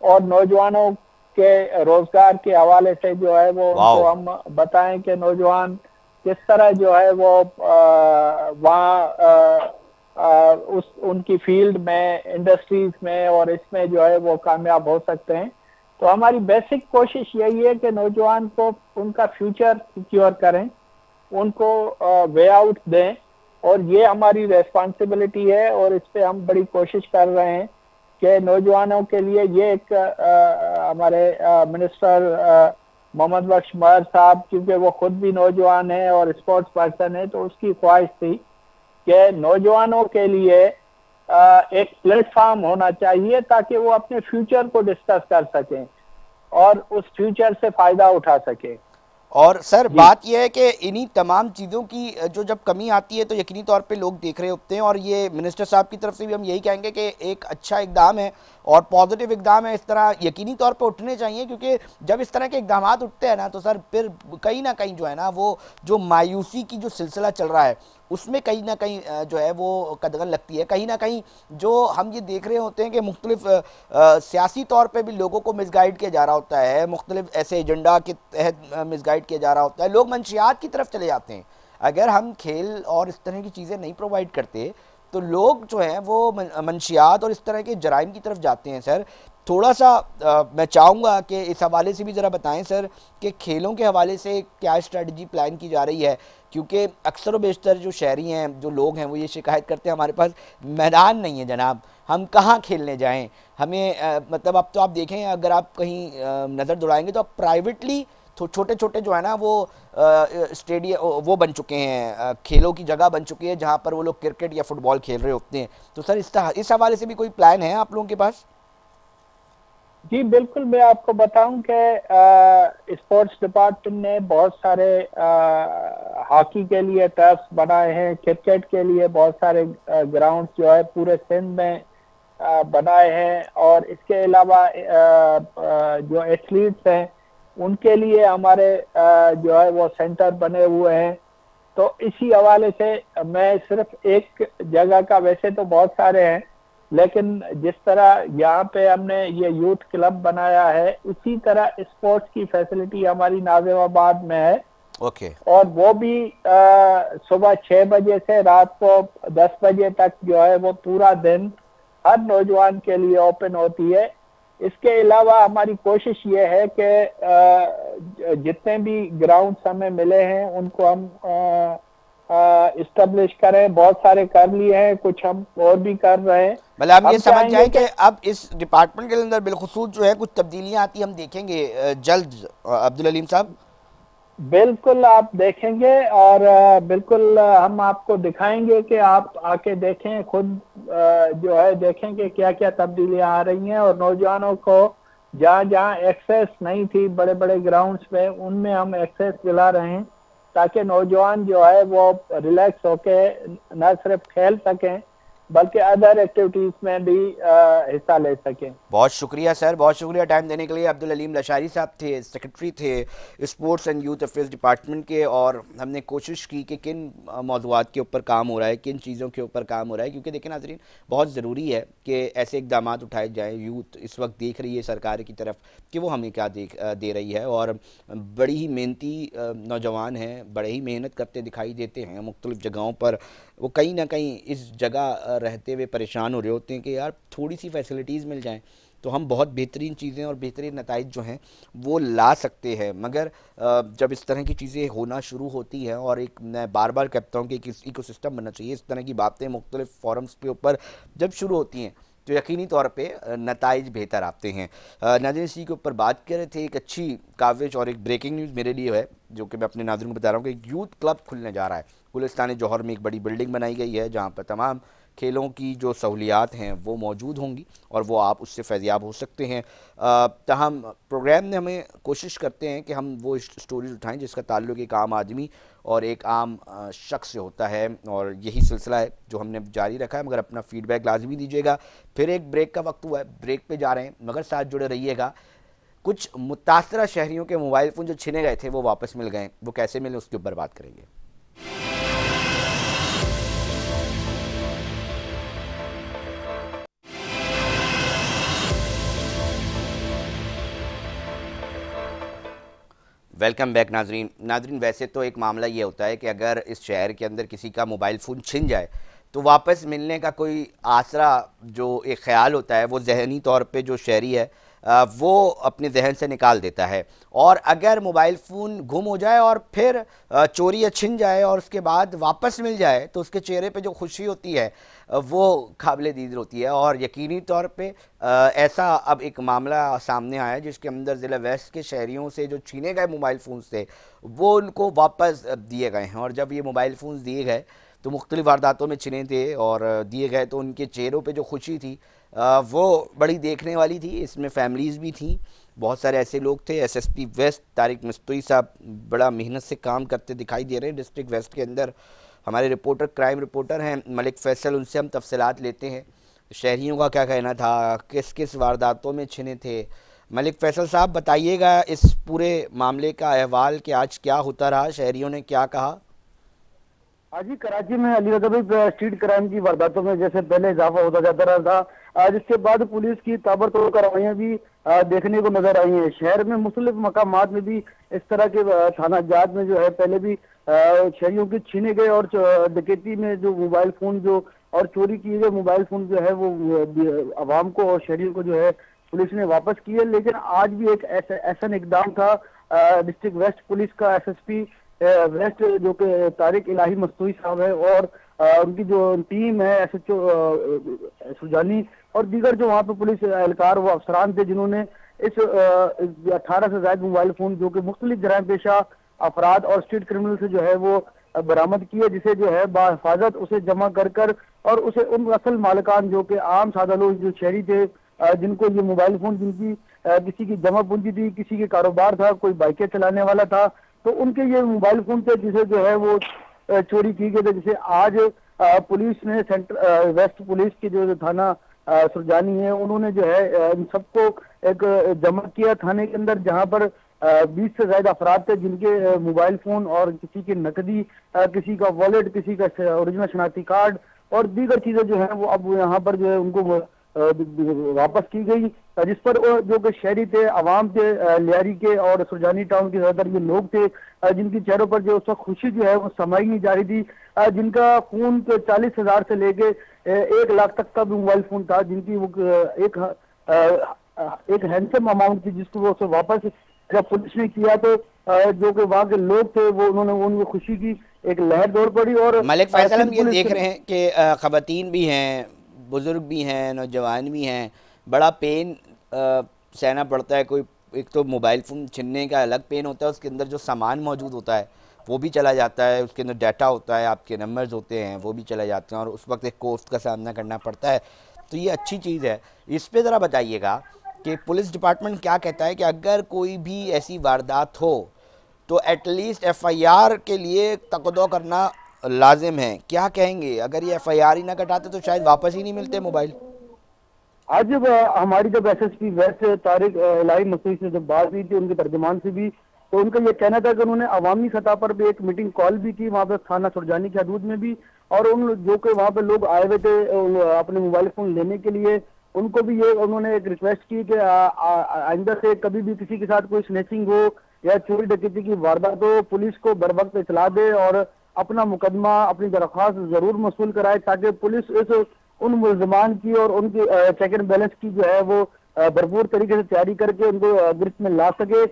और नौजवानों के रोजगार के हवाले से जो है वो उनको हम बताएं कि नौजवान किस तरह जो है वो वहाँ उस उनकी फील्ड में, इंडस्ट्रीज में और इसमें जो है वो कामयाब हो सकते हैं। तो हमारी बेसिक कोशिश यही है कि नौजवान को उनका फ्यूचर सिक्योर करें, उनको वे आउट दें, और ये हमारी रेस्पॉन्सिबिलिटी है और इस पे हम बड़ी कोशिश कर रहे हैं कि नौजवानों के लिए ये एक हमारे मिनिस्टर मोहम्मद बख्श महर साहब, क्योंकि वो खुद भी नौजवान है और स्पोर्ट्स पर्सन है, तो उसकी ख्वाहिश थी कि नौजवानों के लिए एक प्लेटफॉर्म होना चाहिए ताकि वो अपने फ्यूचर को डिस्कस कर सकें और उस फ्यूचर से फायदा उठा सकें। और सर बात यह है कि इन्हीं तमाम चीज़ों की जो जब कमी आती है तो यकीनी तौर पे लोग देख रहे होते हैं, और ये मिनिस्टर साहब की तरफ से भी हम यही कहेंगे कि एक अच्छा इकदाम है और पॉजिटिव इकदाम है, इस तरह यकीनी तौर पे उठने चाहिए, क्योंकि जब इस तरह के इकदाम उठते हैं ना तो सर फिर कहीं ना कहीं जो है ना वो जो मायूसी की जो सिलसिला चल रहा है उसमें कहीं ना कहीं जो है वो कदगन लगती है। कहीं ना कहीं जो हम ये देख रहे होते हैं कि मुख्तलिफ सियासी तौर पे भी लोगों को मिसगाइड किया जा रहा होता है, मुख्तलिफ ऐसे एजेंडा के तहत मिसगाइड किया जा रहा होता है, लोग मंशियात की तरफ चले जाते हैं। अगर हम खेल और इस तरह की चीज़ें नहीं प्रोवाइड करते तो लोग जो हैं वो मंशियात और इस तरह के जराइम की तरफ जाते हैं। सर थोड़ा सा मैं चाहूँगा कि इस हवाले से भी ज़रा बताएं सर कि खेलों के हवाले से क्या स्ट्रेटजी प्लान की जा रही है, क्योंकि अक्सर व बेशतर जो शहरी हैं, जो लोग हैं, वो ये शिकायत करते हैं हमारे पास मैदान नहीं है जनाब, हम कहाँ खेलने जाएं। हमें मतलब अब तो आप देखें, अगर आप कहीं नज़र दौड़ाएंगे तो आप प्राइवेटली छोटे छोटे जो है ना वो स्टेडियम वो बन चुके हैं, खेलों की जगह बन चुकी है जहाँ पर वो लोग क्रिकेट या फुटबॉल खेल रहे होते हैं। तो सर इस हवाले से भी कोई प्लान है आप लोगों के पास? जी बिल्कुल, मैं आपको बताऊं कि स्पोर्ट्स डिपार्टमेंट ने बहुत सारे हॉकी के लिए टर्फ बनाए हैं, क्रिकेट के लिए बहुत सारे ग्राउंड जो है पूरे सिंध में बनाए हैं, और इसके अलावा जो एथलीट्स हैं उनके लिए हमारे जो है वो सेंटर बने हुए हैं। तो इसी हवाले से मैं सिर्फ एक जगह का, वैसे तो बहुत सारे हैं, लेकिन जिस तरह यहाँ पे हमने ये यूथ क्लब बनाया है, इसी तरह स्पोर्ट्स की फैसिलिटी हमारी नाजिमाबाद में है। ओके। और वो भी सुबह 6 बजे से रात को 10 बजे तक जो है वो पूरा दिन हर नौजवान के लिए ओपन होती है। इसके अलावा हमारी कोशिश ये है कि जितने भी ग्राउंड्स हमें मिले हैं उनको हम इस्टेब्लिश करें। बहुत सारे कर लिए हैं, कुछ हम और भी कर रहे हैं। मतलब हम ये समझ जाए कि अब इस डिपार्टमेंट के अंदर बिलखुसूस जो है कुछ तब्दीलियां आती हम देखेंगे जल्द अब्दुल अलीम साहब। बिल्कुल आप देखेंगे और बिल्कुल हम आपको दिखाएंगे कि आप आके देखें, खुद जो है देखेंगे क्या क्या तब्दीलियां आ रही हैं। और नौजवानों को जहाँ जहाँ एक्सेस नहीं थी बड़े बड़े ग्राउंड्स में, उनमें हम एक्सेस दिला रहे हैं ताकि नौजवान जो है वो रिलैक्स होके न सिर्फ खेल सकें बल्कि अदर एक्टिविटीज में भी हिस्सा ले सकें। बहुत शुक्रिया सर, बहुत शुक्रिया टाइम देने के लिए। अब्दुल अलीम लशारी साहब थे, सेक्रेटरी थे sports and youth affairs department के, और हमने कोशिश की कि किन मौज़ूआत के ऊपर काम हो रहा है, किन चीज़ों के ऊपर काम हो रहा है, क्योंकि देखें नाज़रीन, बहुत ज़रूरी है कि ऐसे इक़दाम उठाए जाएँ। यूथ इस वक्त देख रही है सरकार की तरफ कि वो हमें क्या दे रही है, और बड़ी ही मेहनती नौजवान हैं, बड़े ही मेहनत करते दिखाई देते हैं मुख्तलिफ़ जगहों पर। वो कहीं ना कहीं इस जगह रहते हुए परेशान हो रहे होते हैं कि यार थोड़ी सी फैसिलिटीज़ मिल जाएं तो हम बहुत बेहतरीन चीज़ें और बेहतरीन नताइज जो हैं वो ला सकते हैं। मगर जब इस तरह की चीज़ें होना शुरू होती हैं, और एक मैं बार बार कहता हूँ कि एक इकोसिस्टम बनना चाहिए, इस तरह की बातें मुख्तलिफ फोरम्स के ऊपर जब शुरू होती हैं तो यकीनी तौर पे नताइज बेहतर आते हैं। नाज़रीन, इसी के ऊपर बात कर रहे थे। एक अच्छी काविश और एक ब्रेकिंग न्यूज़ मेरे लिए है जो कि मैं अपने नाज़रीन को बता रहा हूँ कि एक यूथ क्लब खुलने जा रहा है। गुलिस्तान जौहर में एक बड़ी बिल्डिंग बनाई गई है जहाँ पर तमाम खेलों की जो सहूलियात हैं वो मौजूद होंगी और वो आप उससे फैज़याब हो सकते हैं। तहम प्रोग्राम में हमें कोशिश करते हैं कि हम वो स्टोरीज उठाएं जिसका ताल्लुक एक आम आदमी और एक आम शख्स से होता है, और यही सिलसिला है जो हमने जारी रखा है। मगर अपना फीडबैक लाजमी दीजिएगा। फिर एक ब्रेक का वक्त हुआ है, ब्रेक पे जा रहे हैं, मगर साथ जुड़े रहिएगा। कुछ मुतासरा शहरियों के मोबाइल फ़ोन जो छिने गए थे वो वापस मिल गए, वो कैसे मिले उसके ऊपर बात करेंगे। वेलकम बैक नाजरीन, वैसे तो एक मामला ये होता है कि अगर इस शहर के अंदर किसी का मोबाइल फ़ोन छिन जाए तो वापस मिलने का कोई आसरा जो एक ख़्याल होता है वो जहनी तौर पे जो शहरी है वो अपने जहन से निकाल देता है। और अगर मोबाइल फ़ोन गुम हो जाए और फिर चोरी या छिन जाए और उसके बाद वापस मिल जाए तो उसके चेहरे पे जो खुशी होती है वो काबिल दीद होती है। और यकीनी तौर पे ऐसा अब एक मामला सामने आया है जिसके अंदर ज़िला वेस्ट के शहरियों से जो छीने गए मोबाइल फ़ोन थे वो उनको वापस दिए गए हैं। और जब ये मोबाइल फ़ोन दिए गए तो मुख्तलिफ़ वारदातों में छिने थे और दिए गए तो उनके चेहरों पे जो खुशी थी वो बड़ी देखने वाली थी। इसमें फैमिलीज़ भी थी, बहुत सारे ऐसे लोग थे। एसएसपी वेस्ट तारिक मस्तूई साहब बड़ा मेहनत से काम करते दिखाई दे रहे हैं डिस्ट्रिक्ट वेस्ट के अंदर। हमारे रिपोर्टर, क्राइम रिपोर्टर हैं मलिक फैसल, उनसे हम तफसीलात लेते हैं। शहरियों का क्या कहना था, किस किस वारदातों में छिने थे। मलिक फैसल साहब बताइएगा इस पूरे मामले का अहवाल कि आज क्या होता रहा, शहरियों ने क्या कहा। आज ही कराची में अली स्ट्रीट क्राइम की वारदातों में जैसे पहले इजाफा होता जाता रहा था, जिसके बाद पुलिस की ताबड़तोड़ कार्रवाइयां भी देखने को नजर आई हैं। शहर में मुख्तलिफ मकामात में भी इस तरह के थाना जात में जो है पहले भी शहरियों के छीने गए और डकैती में जो मोबाइल फोन जो और चोरी किए गए मोबाइल फोन जो है वो आवाम को और शहरियों को जो है पुलिस ने वापस किए। लेकिन आज भी एक ऐसा इकदाम था डिस्ट्रिक्ट वेस्ट पुलिस का, एसएसपी वेस्ट जो कि तारिक इलाही मस्तूई साहब है और उनकी जो टीम है एसएचओ सुजानी और दीगर जो वहाँ पे पुलिस एहलकार व अफसरान थे जिन्होंने इस 18 से ज्यादा मोबाइल फोन जो कि मुख्तलिफ जराइम पेशा अफराद और स्ट्रीट क्रिमिनल से जो है वो बरामद किए, जिसे जो है बाहिफाजत उसे जमा कर कर और उसे उन असल मालिकान जो कि आम सादा लोग जो शहरी थे जिनको ये मोबाइल फोन जिनकी किसी की जमा पूंजी थी, किसी के कारोबार था, कोई बाइकें चलाने वाला था, तो उनके ये मोबाइल फोन थे जिसे जो है वो चोरी की गई थे। जिसे आज पुलिस ने सेंट्रल वेस्ट पुलिस के जो थाना सुरजानी है उन्होंने जो है इन सबको एक जमा किया थाने के अंदर, जहां पर 20 से ज्यादा अफराद थे जिनके मोबाइल फोन और किसी की नकदी, किसी का वॉलेट, किसी का ओरिजिनल शनाख्ती कार्ड और दीगर चीजें जो है वो अब यहाँ पर जो है उनको वापस की गई, जिस पर जो कि शहरी थे, आवाम थे, लियारी के और सुरजानी टाउन के ज्यादातर ये लोग थे जिनकी चेहरों पर जो उस वक्त खुशी जो है वो समाई नहीं जा रही थी, जिनका फोन तो 40,000 से लेके 1 लाख तक का भी मोबाइल फोन था, जिनकी वो एक हैंडसम अमाउंट थी जिसको वो वापस जब पुलिस ने किया तो जो कि वहाँ के लोग थे वो उन्होंने उनको खुशी की एक लहर दौड़ पड़ी। और मलिक फैसल, हम ये देख रहे हैं कि खवातीन भी हैं, बुज़ुर्ग भी हैं, नौजवान भी हैं, बड़ा पेन सहना पड़ता है। कोई एक तो मोबाइल फ़ोन छीनने का अलग पेन होता है, उसके अंदर जो सामान मौजूद होता है वो भी चला जाता है, उसके अंदर डाटा होता है, आपके नंबर्स होते हैं वो भी चले जाते हैं और उस वक्त एक कॉस्ट का सामना करना पड़ता है। तो ये अच्छी चीज़ है। इस पर ज़रा बताइएगा कि पुलिस डिपार्टमेंट क्या कहता है कि अगर कोई भी ऐसी वारदात हो तो एटलीस्ट FIR के लिए तकदो करना लाजिम हैं, क्या कहेंगे? अगर ये FIR ही ना कटाते तो शायद वापस ही नहीं मिलते मोबाइल। आज जब हमारी जब SSP वेस्ट तारिक इलाही मसूद से जब बात हुई थी उनके तर्जुमान से भी, तो उनका ये कहना था कि उन्होंने अवामी सतह पर भी एक मीटिंग कॉल भी की वहाँ पे थाना सुरजानी की हदूद में भी, और उन जो कि वहाँ पे लोग आए हुए थे अपने मोबाइल फोन लेने के लिए, उनको भी ये उन्होंने एक रिक्वेस्ट की कि आइंदा से कभी भी किसी के साथ कोई स्नैचिंग हो या चोरी डकैती की वारदात हो, पुलिस को बर वक्त इतला दे और अपना मुकदमा अपनी दरख्वास्त जरूर मसूल कराए, ताकि पुलिस इस उन मुलजमान की और उनकी चेक एंड बैलेंस की जो है वो भरपूर तरीके से तैयारी करके उनको गिरफ्त में ला सके।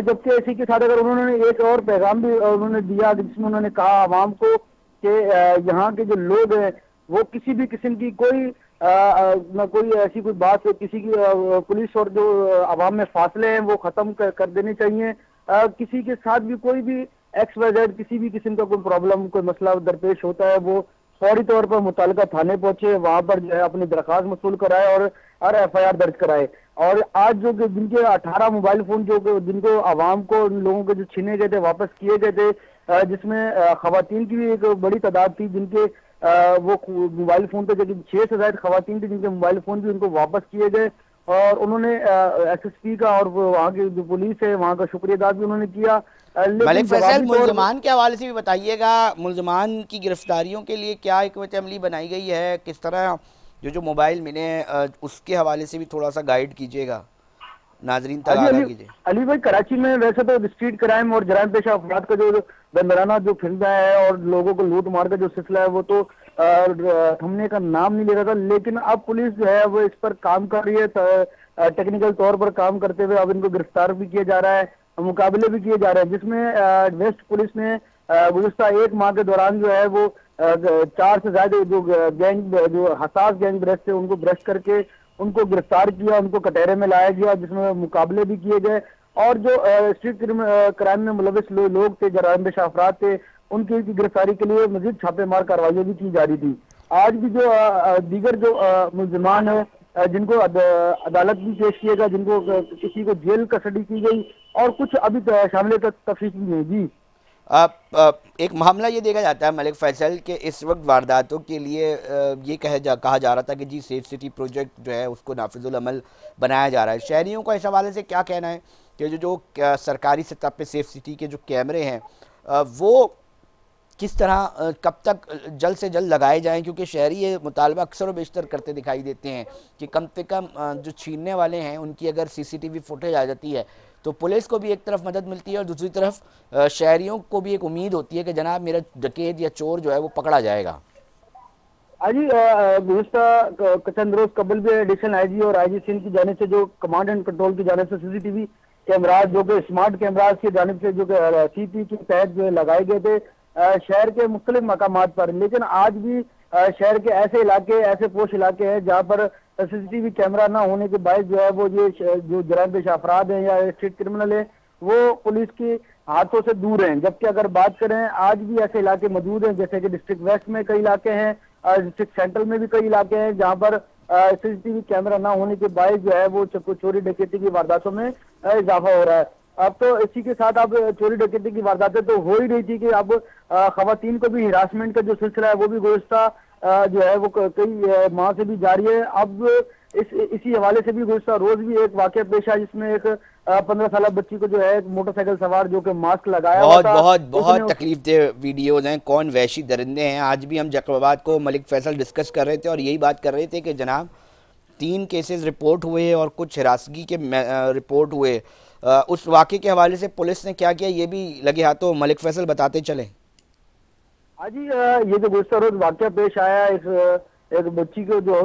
जबकि इसी के साथ अगर उन्होंने एक और पैगाम भी उन्होंने दिया जिसमें उन्होंने कहा आवाम को कि यहाँ के जो लोग हैं वो किसी भी किस्म की कोई न कोई ऐसी कोई बात किसी की पुलिस और जो आवाम में फासले हैं वो खत्म कर देने चाहिए। किसी के साथ भी कोई भी XYZ किसी भी किस्म का कोई प्रॉब्लम कोई मसला दरपेश होता है वो फौरी तौर पर मुतालिका थाने पहुंचे, वहां पर जो है अपनी दरखास्त मसूल कराए और FIR दर्ज कराए। और आज जो जिनके 18 मोबाइल फोन जो जिनको आवाम को लोगों के जो छीने गए थे वापस किए गए थे, जिसमें खवातीन की भी एक बड़ी तादाद थी जिनके वो मोबाइल फोन पे जो 6 से ज्यादा खवातीन थी जिनके मोबाइल फोन भी उनको वापस किए गए, और उन्होंने SSP का और वहाँ की जो पुलिस है वहाँ का शुक्रिया अदा भी उन्होंने किया। मलिक फैसल, मुल्ज़मान के हवाले से भी बताइएगा, मुल्ज़मान की गिरफ्तारियों के लिए क्या हिकमत अमली बनाई गई है, किस तरह जो मोबाइल मिले उसके हवाले से भी थोड़ा सा गाइड कीजिएगा, नाजरीन तक आगाह कीजिए। अली भाई, कराची में वैसे तो स्ट्रीट क्राइम और जराइम पेशा अफराद का जो बंदराना जो फिरदा है और लोगों को लूट मार का जो सिलसिला है वो तो थमने का नाम नहीं ले रहा था, लेकिन अब पुलिस जो है वो इस पर काम कर रही है, टेक्निकल तौर पर काम करते हुए अब इनको गिरफ्तार भी किया जा रहा है, मुकाबले भी किए जा रहे हैं, जिसमें वेस्ट पुलिस ने गुज़िश्ता 1 माह के दौरान जो है वो 4 से ज्यादा जो गैंग जो हसास गैंग ब्रेस्ट थे उनको ब्रेस्ट करके उनको गिरफ्तार किया, उनको कटहरे में लाया गया, जिसमें मुकाबले भी किए गए, और जो स्ट्रीट क्राइम में मुलविस लोग थे, जराइम पेशा अफराद थे, उनकी गिरफ्तारी के लिए मजीद छापेमार कार्रवाई भी की जा रही थी। आज भी जो दीगर जो मुल्जिमान है जिनको अदालत भी पेश किएगा, जिनको किसी को जेल कस्टडी की गई और कुछ अभी शामिल तफ्तीश भी नहीं जी। एक मामला ये देखा जाता है मलिक फैसल के इस वक्त वारदातों के लिए ये कहा जा रहा था कि जी सेफ सिटी प्रोजेक्ट जो है उसको नाफिजुल अमल बनाया जा रहा है। शहरियों का इस हवाले से क्या कहना है कि जो सरकारी सतह पे सेफ सिटी के जो कैमरे हैं वो किस तरह कब तक जल्द से जल्द लगाए जाएं, क्योंकि शहरी ये मुतालबा अक्सर व बेशतर करते दिखाई देते हैं कि कम से कम जो छीनने वाले हैं उनकी अगर CCTV फुटेज आ जाती है तो पुलिस को भी एक तरफ मदद मिलती है और दूसरी तरफ शहरियों को भी एक उम्मीद होती है कि जनाब मेरा डकैत या चोर जो है वो पकड़ा जाएगा। जी गुज़िश्ता चंद रोज कबल भी एडिशनल IG और IG सिंध की जानिब से जो कमांड एंड कंट्रोल की जानिब से CCTV कैमराज जो कि स्मार्ट कैमराज की जानिब से जो कि CP के तहत जो लगाए गए थे शहर के मुख्तलिफ मकामात पर, लेकिन आज भी शहर के ऐसे इलाके ऐसे पोश इलाके हैं जहाँ पर CCTV कैमरा ना होने के बायस जो है वो ये जो जराइम पेशा अफराद हैं या स्ट्रीट क्रिमिनल है वो पुलिस के हाथों से दूर हैं। जबकि अगर बात करें आज भी ऐसे इलाके मौजूद हैं, जैसे कि डिस्ट्रिक्ट वेस्ट में कई इलाके हैं, डिस्ट्रिक्ट सेंट्रल में भी कई इलाके हैं जहाँ पर CCTV कैमरा ना होने के बायस जो है वो चोरी डकैती की वारदातों में इजाफा हो रहा है। अब तो इसी के साथ अब चोरी डकैती की वारदातें तो हो ही रही थी कि अब खवातीन को भी हिरासमेंट का जो सिलसिला है वो भी गुज़िश्ता जो है वो कई माह से भी जारी है। अब इसी हवाले से भी गुज़िश्ता रोज भी एक वाकया पेश है जिसमें एक 15 साल बच्ची को जो है एक मोटरसाइकिल सवार जो कि मास्क लगाया बहुत तकलीफ दे वीडियोज हैं, कौन वहशी दरिंदे हैं। आज भी हम जैकबाबाद को मलिक फैसल डिस्कस कर रहे थे और यही बात कर रहे थे कि जनाब 3 केसेस रिपोर्ट हुए और कुछ हिरासगी के रिपोर्ट हुए। उस वाक़े के हवाले से पुलिस ने क्या किया ये भी लगे हाथों मलिक फैसल बताते चले। जी ये जो गुज़िश्ता रोज वाकया पेश आया एक बच्ची को जो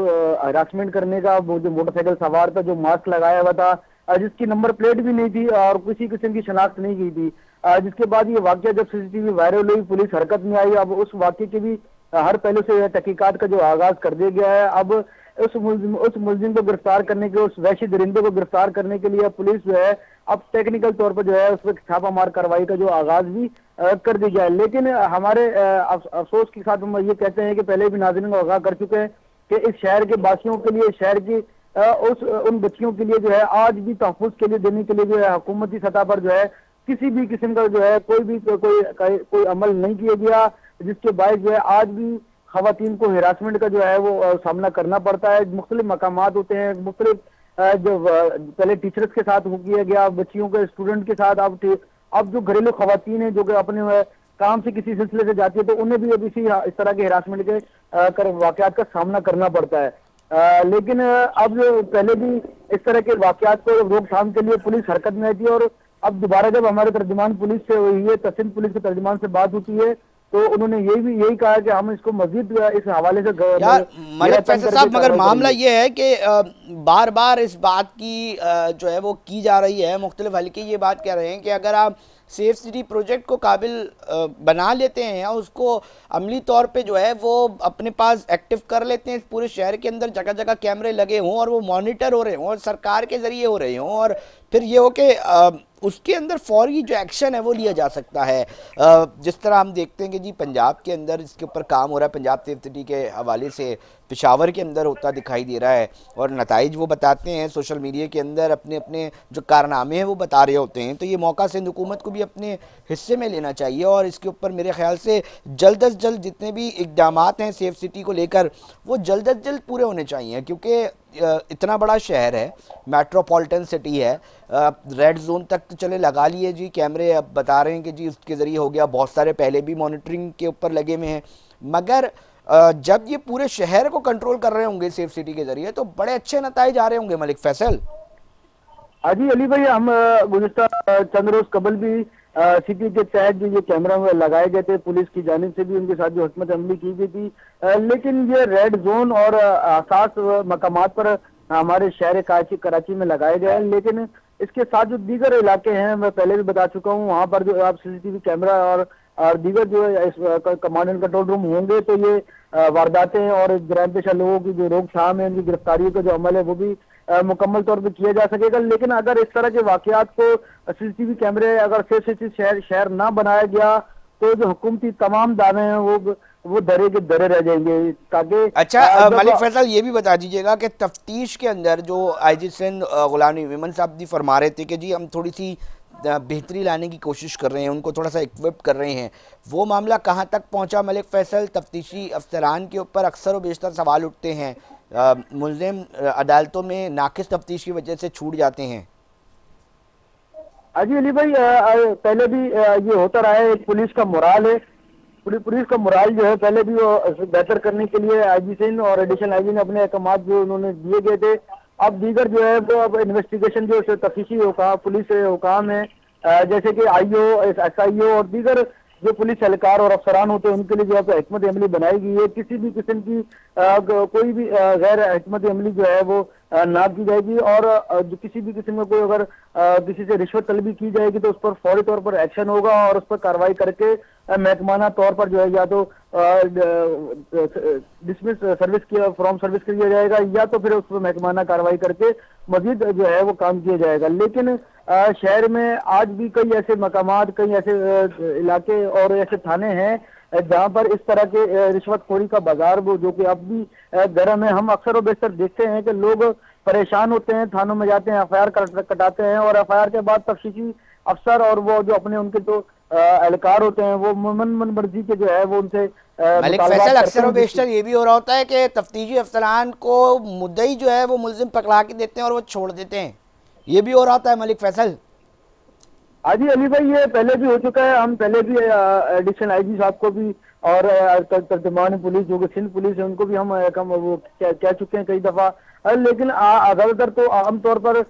हरासमेंट करने का, वो जो मोटरसाइकिल सवार था जो मास्क लगाया हुआ था, जिसकी नंबर प्लेट भी नहीं थी और किसी किस्म की शनाख्त नहीं की थी, जिसके बाद ये वाकया जब CCTV वायरल हुई पुलिस हरकत में आई। अब उस वाकये की भी हर पहलू से तहकीकात का जो आगाज कर दिया गया है। अब उस मुलजिम को गिरफ्तार करने के, उस वहशी दरिंदे को गिरफ्तार करने के लिए पुलिस जो है अब टेक्निकल तौर पर जो है उस पर छापामार कार्रवाई का जो आगाज भी कर दी गया। लेकिन हमारे अफसोस के साथ हम ये कहते हैं कि पहले भी नाज़रीन को आगाह कर चुके हैं कि इस शहर के वासियों के लिए, शहर की उन बच्चियों के लिए जो है आज भी तहफ़्फ़ुज़ के लिए देने के लिए जो है हुकूमती सतह पर जो है किसी भी किस्म का जो है कोई अमल नहीं किया गया। जिसके बायस जो है आज भी खवातीन को हिरासमेंट का जो है वो सामना करना पड़ता है। मुख्तलिफ मकामात होते हैं, मुख्तलिफ पहले टीचर्स के साथ हो किया गया, बच्चियों के स्टूडेंट के साथ, अब जो घरेलू खवातीन है जो कि अपने काम से किसी सिलसिले से जाती है तो उन्हें भी अब इस तरह के हिरासमेंट के वाकयात का सामना करना पड़ता है। लेकिन अब पहले भी इस तरह के वाकयात को रोकथाम के लिए पुलिस हरकत में आई थी, और अब दोबारा जब हमारे तर्जुमान पुलिस से हुई है, सिंध पुलिस के तर्जुमान से बात होती है, तो उन्होंने यही कहा कि हम इसको मजीद इस हवाले से यार मलिक फैसल साहब, मगर मामला ये है कि बार बार इस बात की जो है वो की जा रही है, मुख्तलिफ हल्के ये बात कह रहे हैं कि अगर आप सेफ सिटी प्रोजेक्ट को काबिल बना लेते हैं या उसको अमली तौर पे जो है वो अपने पास एक्टिव कर लेते हैं, पूरे शहर के अंदर जगह जगह कैमरे लगे हों और वो मॉनिटर हो रहे हों और सरकार के ज़रिए हो रहे हों, और फिर ये हो कि उसके अंदर फौरी जो एक्शन है वो लिया जा सकता है। जिस तरह हम देखते हैं कि जी पंजाब के अंदर इसके ऊपर काम हो रहा है, पंजाब सेफ सिटी के हवाले से पेशावर के अंदर होता दिखाई दे रहा है, और नताइज वो बताते हैं सोशल मीडिया के अंदर, अपने अपने जो कारनामे हैं वो बता रहे होते हैं। तो ये मौका सिंध हुकूमत को भी अपने हिस्से में लेना चाहिए, और इसके ऊपर मेरे ख्याल से जल्द अज जल्द जितने भी इक़दाम हैं सेफ सिटी को लेकर वो जल्द अज जल्द पूरे होने चाहिए, क्योंकि इतना बड़ा शहर है, मेट्रोपॉलिटन सिटी है, रेड जोन तक तो चले लगा लिए जी कैमरे, अब बता रहे हैं कि जी उसके ज़रिए हो गया, बहुत सारे पहले भी मॉनिटरिंग के ऊपर लगे हुए हैं, मगर जब ये पूरे शहर को कंट्रोल कर रहे होंगे सेफ सिटी के जरिए तो बड़े अच्छे नताइज आ रहे होंगे। मलिक फैसल। हाजी अली भाई, हम गुज़िश्ता चंद रोज कबल भी सिटी के तहत जो ये कैमरा लगाए गए थे, पुलिस की जानिब से भी उनके साथ जो हिकमत अमली की गई थी, लेकिन ये रेड जोन और आसास मकामात पर हमारे शहर कराची में लगाए गए हैं। लेकिन इसके साथ जो दीगर इलाके हैं, मैं पहले भी बता चुका हूँ, वहाँ पर जो आप सीसीटीवी कैमरा और दीगर जो कमांड एंड कंट्रोल रूम होंगे तो ये वारदातें और जराइम पेशा लोगों की जो रोकथाम है, उनकी गिरफ्तारी का जो अमल है वो भी मुकम्मल तौर पर किया जा सकेगा। लेकिन अगर इस तरह के वाकयात को सीसीटीवी कैमरे अगर सेफ सिटी शहर ना बनाया गया तो जो हुकूमती तमाम दावे हैं वो दरे के दरे रह जाएंगे। ताकि अच्छा मलिक फैसल ये भी बता दीजिएगा कि तफ्तीश के अंदर जो आईजी सिंध गुलाम नबी मेमन साहब जी फरमा रहे थे कि जी हम थोड़ी सी बेहतरी लाने की कोशिश कर रहे हैं, उनको थोड़ा सा इक्विप कर रहे हैं, वो मामला कहाँ तक पहुँचा मलिक फैसल? तफ्तीशी अफसरान के ऊपर अक्सर व बेशतर सवाल उठते हैं, मुल्ज़िम अदालतों में नाकिस तफ्तीश की वजह से छूट जाते हैं। अजी अली भाई, पहले भी ये होता रहा है, पुलिस का मोराल है, पुलिस का मोराल जो है पहले भी वो बेहतर करने के लिए आईजी सिंध और एडिशनल आईजी ने अपने अहकाम जो उन्होंने दिए गए थे। अब दीगर जो है वो अब इन्वेस्टिगेशन जो तफ्तीशी पुलिस हुकाम है, जैसे कि आईओ, SIO और दीगर जो पुलिस एहलकार और अफसरान होते हैं, उनके लिए जो है हिकमत अमली बनाई गई है। किसी भी किस्म की कोई भी गैर हिकमत अमली जो है वो ना की जाएगी, और जो किसी भी किस्म में कोई अगर किसी से रिश्वत तलबी की जाएगी तो उस पर फौरी तौर पर एक्शन होगा, और उस पर कार्रवाई करके महकमाना तौर पर जो है या तो डिसमिस सर्विस फ्रॉम सर्विस कर दिया जाएगा, या तो फिर उस पर महकमाना कार्रवाई करके मजीद जो है वो काम किया जाएगा। लेकिन शहर में आज भी कई ऐसे मकामात, कई ऐसे इलाके और ऐसे थाने हैं जहाँ पर इस तरह के रिश्वतखोरी का बाजार वो जो कि अब भी गर्म है। हम अक्सर और बेशतर देखते हैं कि लोग परेशान होते हैं, थानों में जाते हैं, FIR कटाते हैं, और FIR के बाद तफ्तीशी अफसर और वो जो अपने उनके जो एहलकार होते हैं वो मन मर्जी के जो है वो उनसे मलिक फैसल अक्सर और बेशतर ये भी हो रहा होता है कि तफ्तीशी अफसरान को मुद्दई जो है वो मुल्जिम पकड़ा के देते हैं और वो छोड़ देते हैं, ये भी हो रहा होता है मलिक फैसल। हाजी अली भाई, ये पहले भी हो चुका है। हम पहले भी एडिशनल आईजी साहब को भी और तर्जुमान पुलिस जो कि सिंध पुलिस है उनको भी हम वो कह चुके हैं कई दफा। लेकिन ज्यादातर तो आमतौर पर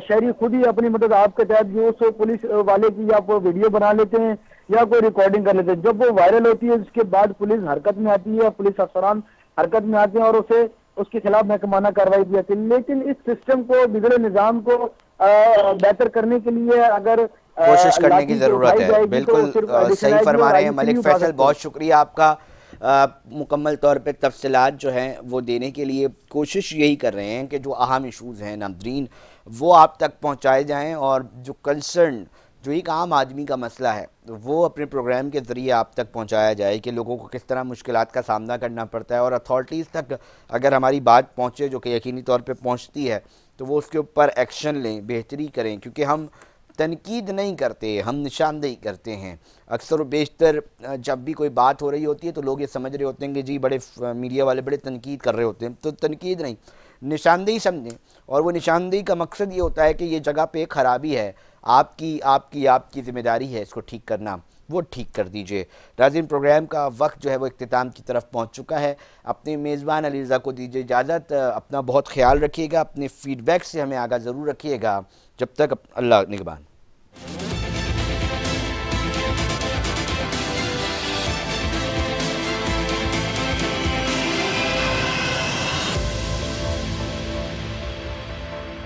शहरी खुद ही अपनी मदद आपके तहत जो उस पुलिस वाले की या वो वीडियो बना लेते हैं या कोई रिकॉर्डिंग कर लेते हैं। जब वो वायरल होती है उसके बाद पुलिस हरकत में आती है, पुलिस अफसरान हरकत में आते हैं और उसके खिलाफ महकमाना कार्रवाई की जाती है। लेकिन इस सिस्टम को, बिगड़े निजाम को बेहतर करने के लिए अगर कोशिश करने की जरूरत है। बिल्कुल सही फरमा रहे हैं मलिक फैसल, बहुत शुक्रिया आपका। मुकम्मल तौर पे तफसीलात जो हैं वो देने के लिए कोशिश यही कर रहे हैं कि जो अहम इशूज़ हैं नाज़रीन वो आप तक पहुंचाए जाएं, और जो कंसर्न, जो एक आम आदमी का मसला है वो अपने प्रोग्राम के ज़रिए आप तक पहुंचाया जाए कि लोगों को किस तरह मुश्किलात का सामना करना पड़ता है, और अथॉरिटीज़ तक अगर हमारी बात पहुंचे, जो कि यकीनी तौर पे पहुंचती है, तो वो उसके ऊपर एक्शन लें, बेहतरी करें। क्योंकि हम तनकीद नहीं करते, हम निशानदेही करते हैं। अक्सर व बेशतर जब भी कोई बात हो रही होती है तो लोग ये समझ रहे होते हैं कि जी बड़े मीडिया वाले बड़े तनकीद कर रहे होते हैं, तो तनकीद नहीं, निशानदेही समझें। और वो निशानदेही का मकसद ये होता है कि ये जगह पे खराबी है, आपकी आपकी आपकी ज़िम्मेदारी है इसको ठीक करना, वो ठीक कर दीजिए। नाज़रीन, प्रोग्राम का वक्त जो है वो इख्तिताम की तरफ पहुंच चुका है। अपने मेज़बान अली रज़ा को दीजिए इजाज़त। अपना बहुत ख्याल रखिएगा, अपने फ़ीडबैक से हमें आगाह ज़रूर रखिएगा। जब तक अल्लाह निगहबान।